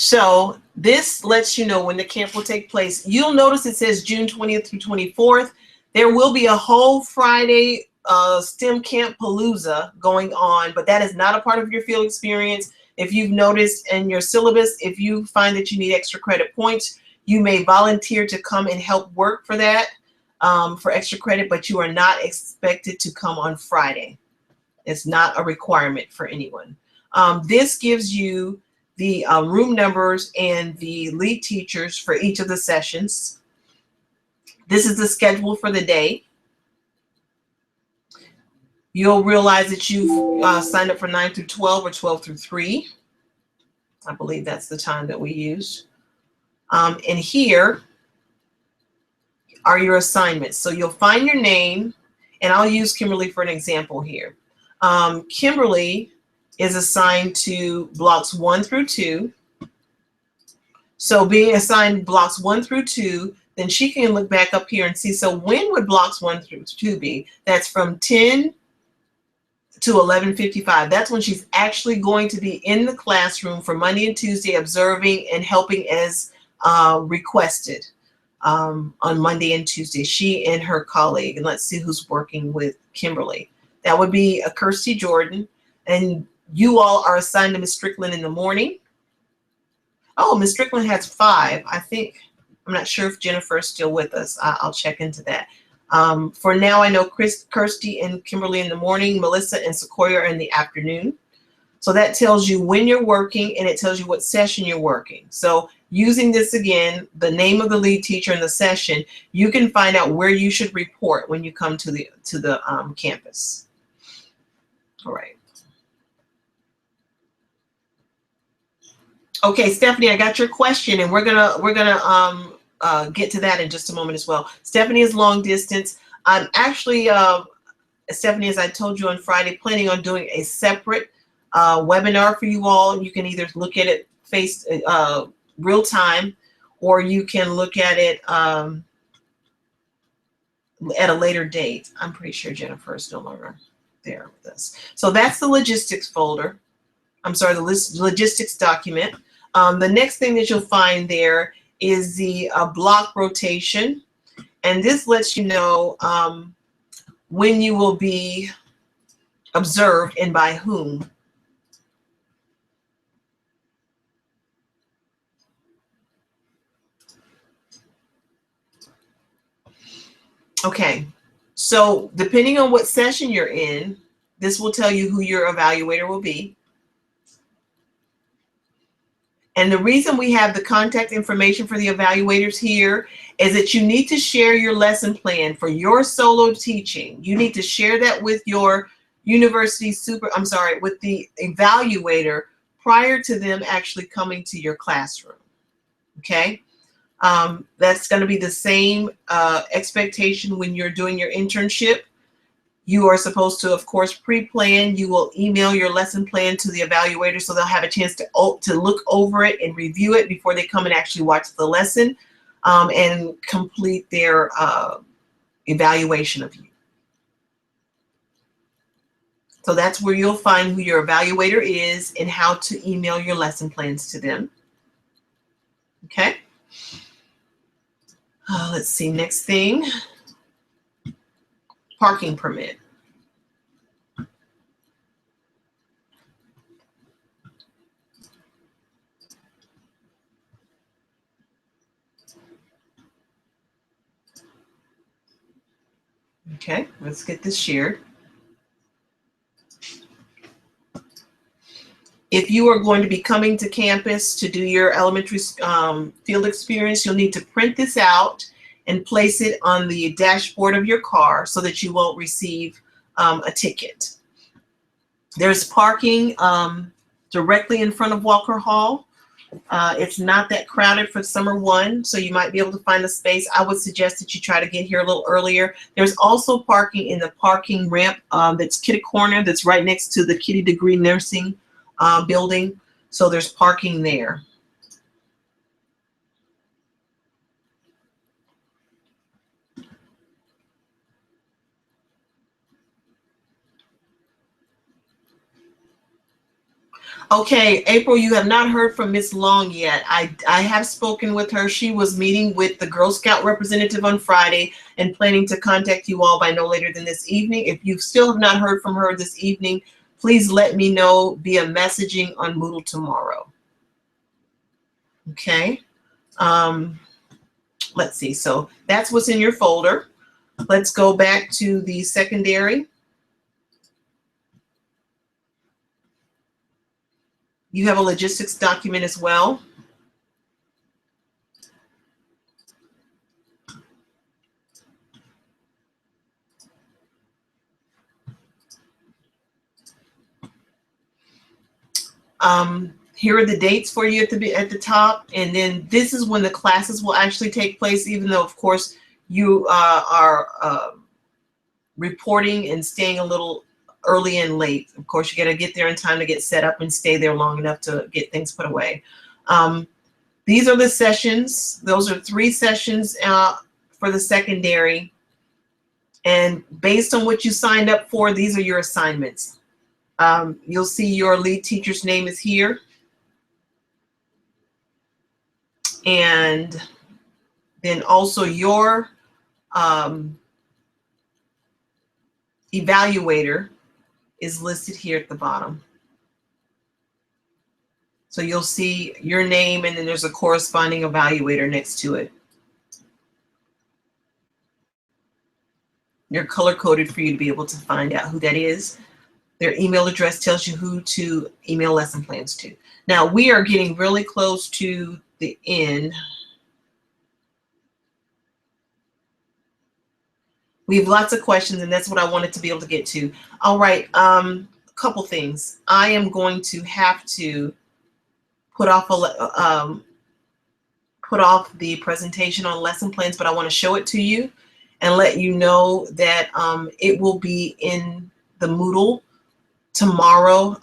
So this lets you know when the camp will take place. You'll notice it says June 20th through 24th. There will be a whole Friday STEM Camp Palooza going on, but that is not a part of your field experience. If you've noticed in your syllabus, if you find that you need extra credit points, you may volunteer to come and help work for that, for extra credit, but you are not expected to come on Friday. It's not a requirement for anyone. This gives you the room numbers and the lead teachers for each of the sessions. This is the schedule for the day. You'll realize that you've signed up for 9 through 12 or 12 through 3. I believe that's the time that we used. And here are your assignments. So you'll find your name, and I'll use Kimberly for an example here. Kimberly is assigned to blocks 1 through 2. So being assigned blocks 1 through 2, then she can look back up here and see, so when would blocks 1 through 2 be? That's from 10 to 11:55. That's when she's actually going to be in the classroom for Monday and Tuesday, observing and helping as requested on Monday and Tuesday. She and her colleague, and let's see who's working with Kimberly. That would be Kirsty Jordan, and you all are assigned to Ms. Strickland in the morning. Oh, Ms. Strickland has 5. I think, I'm not sure if Jennifer is still with us. I'll check into that. For now, I know Kirsty and Kimberly in the morning, Melissa and Sequoia are in the afternoon. So that tells you when you're working, and it tells you what session you're working. So using this again, the name of the lead teacher in the session, you can find out where you should report when you come to the campus. All right. Okay, Stephanie, I got your question, and we're gonna get to that in just a moment as well. Stephanie is long distance. I'm actually, Stephanie, as I told you on Friday, planning on doing a separate webinar for you all. You can either look at it real time, or you can look at it at a later date. I'm pretty sure Jennifer is no longer there with us. So that's the logistics folder. I'm sorry, the logistics document. The next thing that you'll find there is the block rotation. And this lets you know when you will be observed and by whom. Okay, so depending on what session you're in, this will tell you who your evaluator will be. And the reason we have the contact information for the evaluators here is that you need to share your lesson plan for your solo teaching. You need to share that with your university with the evaluator prior to them actually coming to your classroom. Okay? That's going to be the same expectation when you're doing your internship. You are supposed to, of course, pre-plan. You will email your lesson plan to the evaluator so they'll have a chance to look over it and review it before they come and actually watch the lesson and complete their evaluation of you. So that's where you'll find who your evaluator is and how to email your lesson plans to them. Okay. Let's see, next thing, parking permit. Okay, let's get this shared. If you are going to be coming to campus to do your elementary field experience, you'll need to print this out and place it on the dashboard of your car so that you won't receive a ticket. There's parking directly in front of Walker Hall. It's not that crowded for summer 1, so you might be able to find a space. I would suggest that you try to get here a little earlier. There's also parking in the parking ramp that's kitty corner, that's right next to the Kitty Degree Nursing building. So there's parking there. Okay, April, you have not heard from Miss Long yet. I have spoken with her. She was meeting with the Girl Scout representative on Friday and planning to contact you all by no later than this evening. If you still have not heard from her this evening, please let me know via messaging on Moodle tomorrow. Okay. Let's see. So that's what's in your folder. Let's go back to the secondary. You have a logistics document as well. Here are the dates for you at the top, and then this is when the classes will actually take place, even though, of course, you are reporting and staying a little early and late. Of course, you got to get there in time to get set up and stay there long enough to get things put away. These are the sessions. Those are 3 sessions for the secondary. And based on what you signed up for, these are your assignments. You'll see your lead teacher's name is here. And then also your evaluator is listed here at the bottom. So you'll see your name, and then there's a corresponding evaluator next to it. They're color coded for you to be able to find out who that is. Their email address tells you who to email lesson plans to. Now we are getting really close to the end. We have lots of questions, and that's what I wanted to be able to get to. All right, a couple things. I am going to have to put off the presentation on lesson plans, but I want to show it to you and let you know that it will be in the Moodle tomorrow.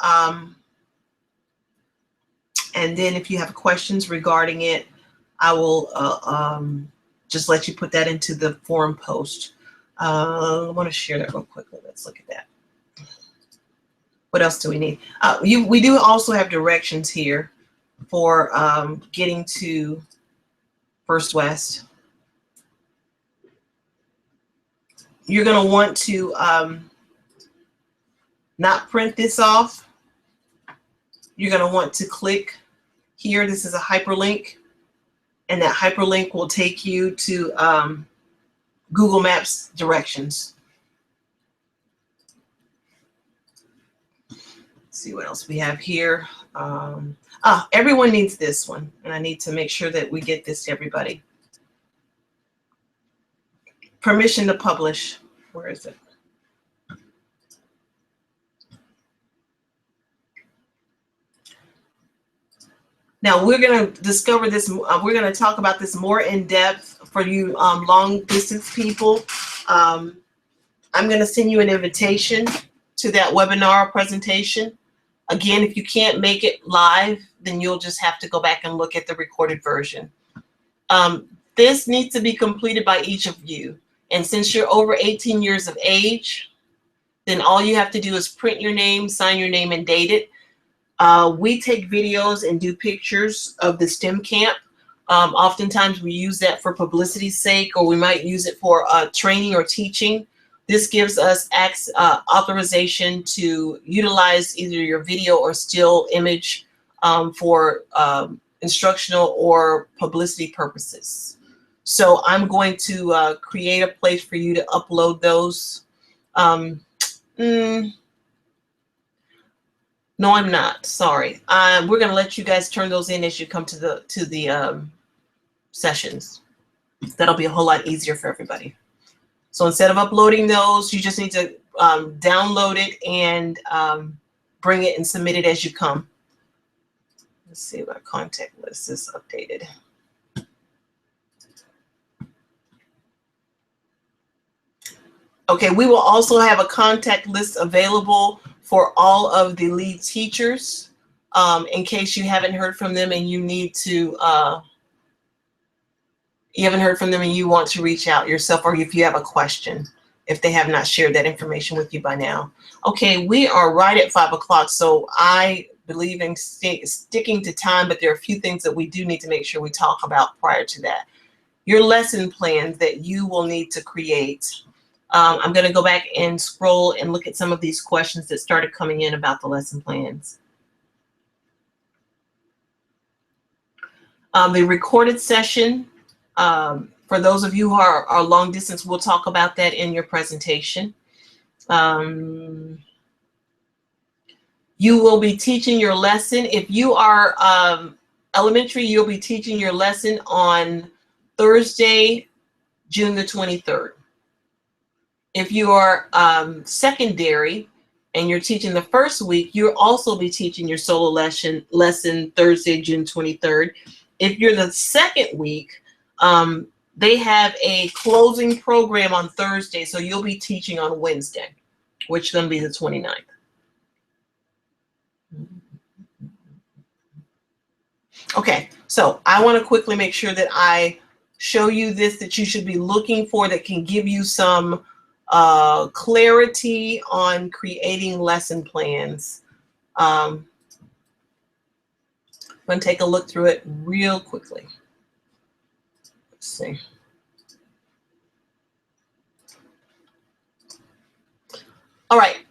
And then if you have questions regarding it, I will just let you put that into the forum post. I want to share that real quickly. Let's look at that. What else do we need? We do also have directions here for getting to First West. You're going to want to not print this off. You're going to want to click here. This is a hyperlink, and that hyperlink will take you to Google Maps directions. Let's see what else we have here. Everyone needs this one, and I need to make sure that we get this to everybody. Permission to publish. Where is it? Now we're going to discover this. We're going to talk about this more in depth for you long distance people. I'm going to send you an invitation to that webinar presentation. Again, if you can't make it live, then you'll just have to go back and look at the recorded version. This needs to be completed by each of you. And since you're over 18 years of age, then all you have to do is print your name, sign your name, and date it. We take videos and do pictures of the STEM camp. Oftentimes we use that for publicity's sake, or we might use it for training or teaching. This gives us authorization to utilize either your video or still image for instructional or publicity purposes. So I'm going to create a place for you to upload those. No, I'm not. Sorry. We're going to let you guys turn those in as you come to the sessions. That'll be a whole lot easier for everybody. So instead of uploading those, you just need to download it and bring it and submit it as you come. Let's see if our contact list is updated. Okay, we will also have a contact list available for all of the lead teachers in case you haven't heard from them and you need to, you haven't heard from them and you want to reach out yourself, or if you have a question, if they have not shared that information with you by now. Okay, we are right at 5 o'clock, so I believe in sticking to time, but there are a few things that we do need to make sure we talk about prior to that. Your lesson plans that you will need to create. I'm going to go back and scroll and look at some of these questions that started coming in about the lesson plans. The recorded session, for those of you who are long distance, we'll talk about that in your presentation. You will be teaching your lesson. If you are elementary, you'll be teaching your lesson on Thursday, June the 23rd. If you are secondary and you're teaching the first week, you'll also be teaching your solo lesson Thursday, June 23rd. If you're the second week, they have a closing program on Thursday, so you'll be teaching on Wednesday, which is going to be the 29th. Okay, so I want to quickly make sure that I show you this that you should be looking for that can give you some clarity on creating lesson plans. I'm going to take a look through it real quickly. Let's see. All right,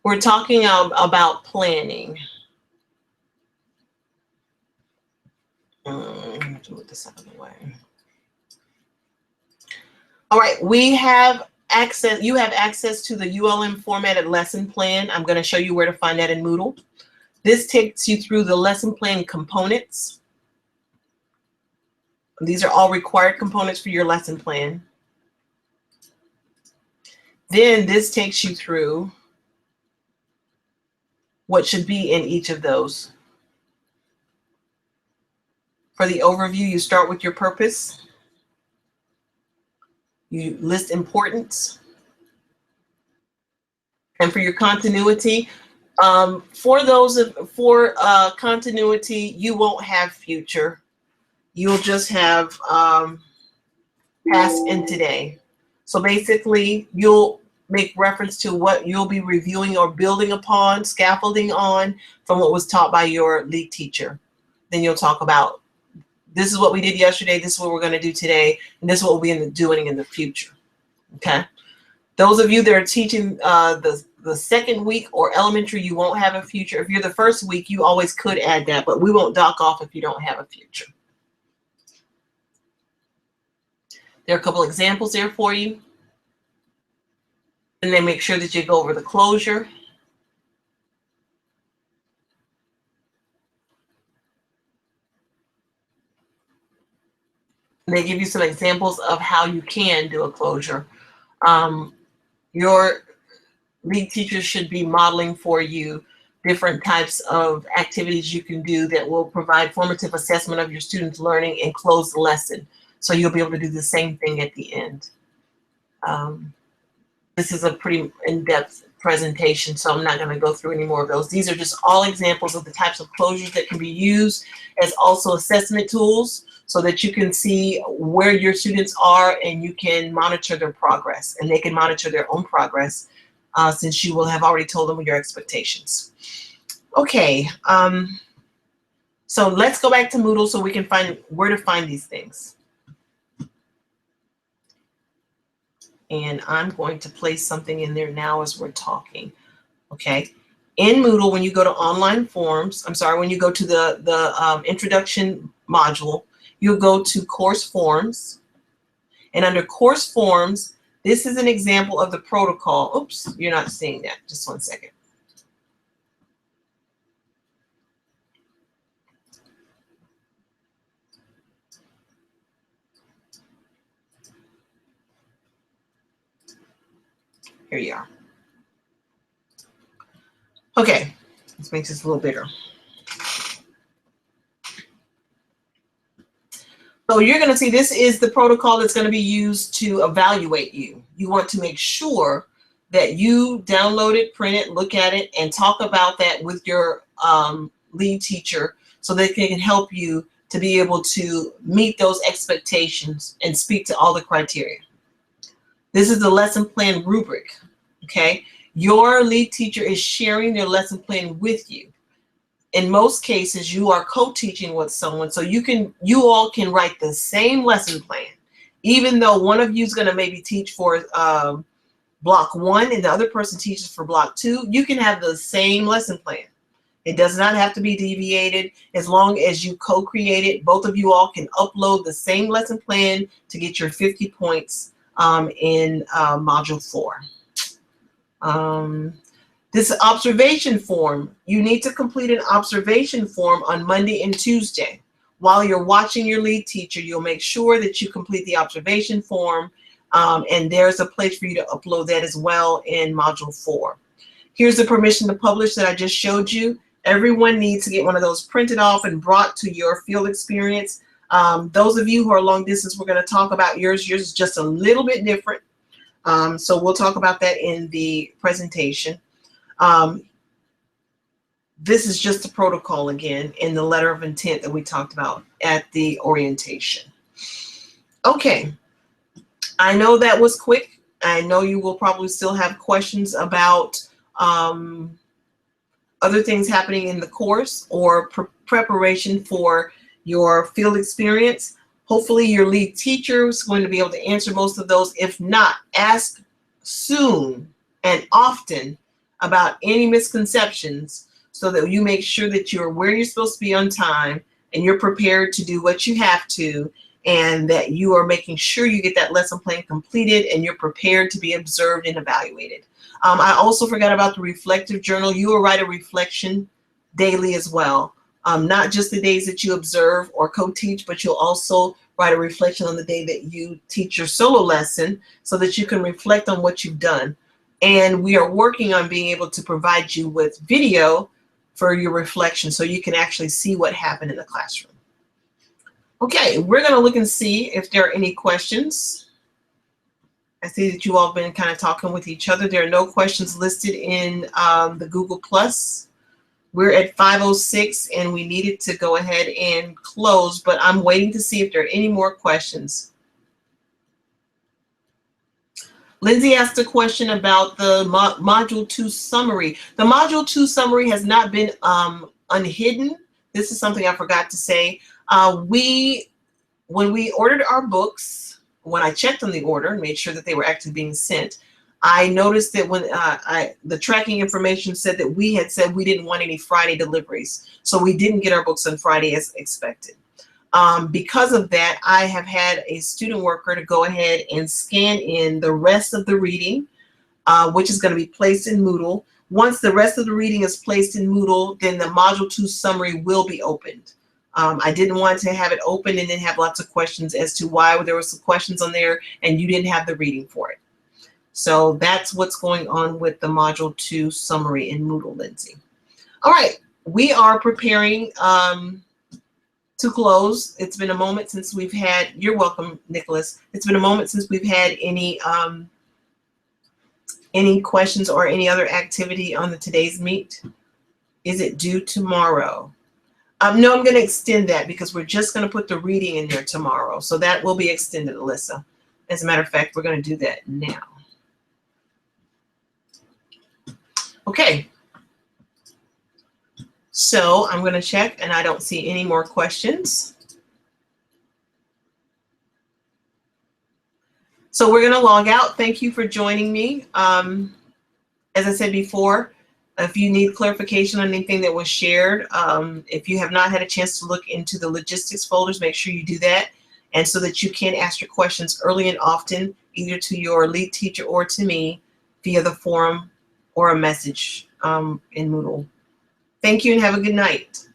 we're talking about planning. Move this out of the way. All right, we have access. You have access to the ULM formatted lesson plan. I'm going to show you where to find that in Moodle. This takes you through the lesson plan components. These are all required components for your lesson plan. Then this takes you through what should be in each of those. For the overview, you start with your purpose. You list importance. And for your continuity, for continuity, you won't have future. You'll just have past and today. So basically, you'll make reference to what you'll be reviewing or building upon, scaffolding on from what was taught by your lead teacher. Then you'll talk about, this is what we did yesterday, this is what we're going to do today, and this is what we'll be doing in the future. Okay? Those of you that are teaching the second week or elementary, you won't have a future. If you're the first week, you always could add that, but we won't dock off if you don't have a future. There are a couple examples there for you. And then make sure that you go over the closure. And they give you some examples of how you can do a closure. Your lead teacher should be modeling for you different types of activities you can do that will provide formative assessment of your students' learning and close the lesson. So you'll be able to do the same thing at the end. This is a pretty in-depth presentation, so I'm not going to go through any more of those. These are just all examples of the types of closures that can be used as also assessment tools so that you can see where your students are and you can monitor their progress, and they can monitor their own progress since you will have already told them your expectations. Okay, so let's go back to Moodle so we can find where to find these things. And I'm going to place something in there now as we're talking. Okay. In Moodle, when you go to online forms, when you go to the introduction module, you'll go to course forms. And under course forms, this is an example of the protocol. Oops, you're not seeing that. Just one second. Here you are. Okay, let's make this a little bigger. So you're going to see this is the protocol that's going to be used to evaluate you. You want to make sure that you download it, print it, look at it, and talk about that with your lead teacher so they can help you to be able to meet those expectations and speak to all the criteria. This is the lesson plan rubric, okay? Your lead teacher is sharing their lesson plan with you. in most cases, you are co-teaching with someone, so you all can write the same lesson plan. Even though one of you is going to maybe teach for block 1 and the other person teaches for block 2, you can have the same lesson plan. It does not have to be deviated. As long as you co-create it, both of you all can upload the same lesson plan to get your 50 points in module 4. This observation form, you need to complete an observation form on Monday and Tuesday. While you're watching your lead teacher, you'll make sure that you complete the observation form, and there's a place for you to upload that as well in module 4. Here's the permission to publish that I just showed you. Everyone needs to get one of those printed off and brought to your field experience. Those of you who are long distance, we're going to talk about yours. Yours is just a little bit different. So we'll talk about that in the presentation. This is just the protocol again in the letter of intent that we talked about at the orientation. Okay, I know that was quick. I know you will probably still have questions about other things happening in the course or preparation for your field experience. Hopefully your lead teacher is going to be able to answer most of those. If not, ask soon and often about any misconceptions so that you make sure that you're where you're supposed to be on time and you're prepared to do what you have to, and that you are making sure you get that lesson plan completed and you're prepared to be observed and evaluated. I also forgot about the reflective journal. You will write a reflection daily as well. Not just the days that you observe or co-teach, but you'll also write a reflection on the day that you teach your solo lesson so that you can reflect on what you've done. And we are working on being able to provide you with video for your reflection so you can actually see what happened in the classroom. Okay, we're going to look and see if there are any questions. I see that you all have been kind of talking with each other. There are no questions listed in the Google+. We're at 5:06 and we needed to go ahead and close, but I'm waiting to see if there are any more questions. Lindsay asked a question about the Module 2 summary. The Module 2 summary has not been unhidden. This is something I forgot to say. When we ordered our books, when I checked on the order and made sure that they were actually being sent, I noticed that when the tracking information said that we had said we didn't want any Friday deliveries. So we didn't get our books on Friday as expected. Because of that, I have had a student worker to go ahead and scan in the rest of the reading, which is going to be placed in Moodle. Once the rest of the reading is placed in Moodle, then the Module 2 summary will be opened. I didn't want to have it open and then have lots of questions as to why there were some questions on there and you didn't have the reading for it. So that's what's going on with the Module 2 summary in Moodle, Lindsay. All right, we are preparing to close. It's been a moment since we've had, you're welcome, Nicholas. It's been a moment since we've had any questions or any other activity on the today's meet. Is it due tomorrow? No, I'm going to extend that because we're just going to put the reading in there tomorrow. So that will be extended, Alyssa. As a matter of fact, we're going to do that now. Okay. So I'm going to check and I don't see any more questions. So we're going to log out. Thank you for joining me. As I said before, if you need clarification on anything that was shared, if you have not had a chance to look into the logistics folders, make sure you do that. And so that you can ask your questions early and often, either to your lead teacher or to me via the forum or a message in Moodle. Thank you and have a good night.